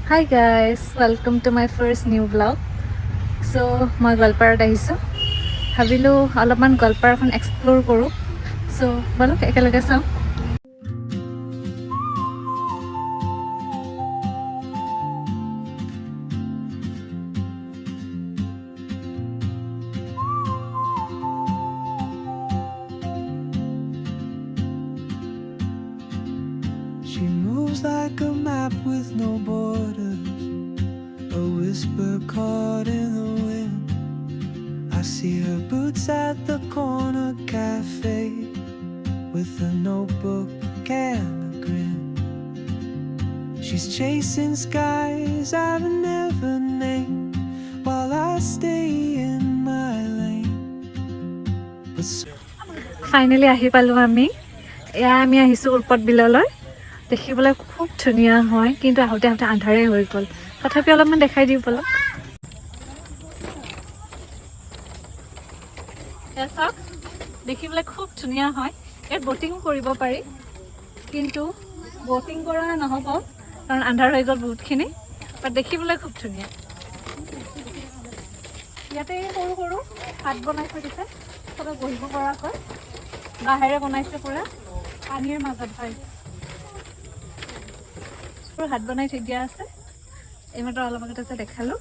Hi guys, welcome to my first new vlog. So, মই গোৱালপাৰাত আহিছোঁ। ভাবিলোঁ অলপমান গোৱালপাৰাখন এক্সপ্ল'ৰ কৰোঁ। So, বলক একেলগে চাওঁ। She moves like a map with no borders, a whisper caught in the wind. I see her boots at the corner cafe with a notebook and a grin. She's chasing skies I've never named while I stay in my lane. But finally আহি পালোঁ আমি। এয়া আমি আহিছোঁ উৰ্পদ বিললৈ। দেখিবলৈ খুব ধুনীয়া হয়, কিন্তু আহোঁতে আহোঁতে আন্ধাৰেই হৈ গ'ল। তথাপি অলপমান দেখাই দিওঁ বলক। এয়া চাওক, দেখিবলৈ খুব ধুনীয়া হয়। ইয়াত ব'টিঙো কৰিব পাৰি, কিন্তু ব'টিং কৰা নহ'ব কাৰণ আন্ধাৰ হৈ গ'ল বহুতখিনি। বাট দেখিবলৈ খুব ধুনীয়া। ইয়াতে সৰু সৰু হাত বনাই থৈ দিছে, চবে বহিব পৰাকৈ। বাঁহেৰে বনাইছে পুৰা, পানীৰ মাজত হয়। হাত বনাই থৈ দিয়া আছে। এইমাত্ৰ অলপ আগতে যে দেখালোঁ।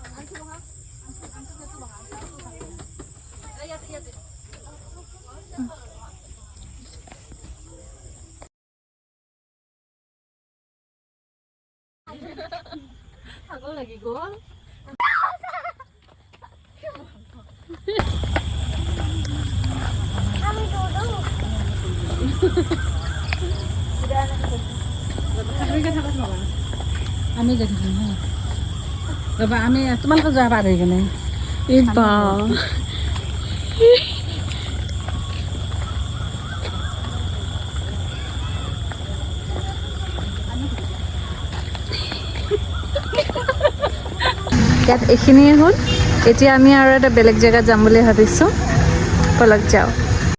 ভাগৰ লাগি গ'ল। আমি দেখিছোঁ হা ৰ'বা, আমি তোমালোকে যোৱা পাৰ হৈ কেনে বা ইয়াত এইখিনিয়ে হ'ল। এতিয়া আমি আৰু এটা বেলেগ জেগাত যাম বুলি ভাবিছোঁ। বলক যাওঁ।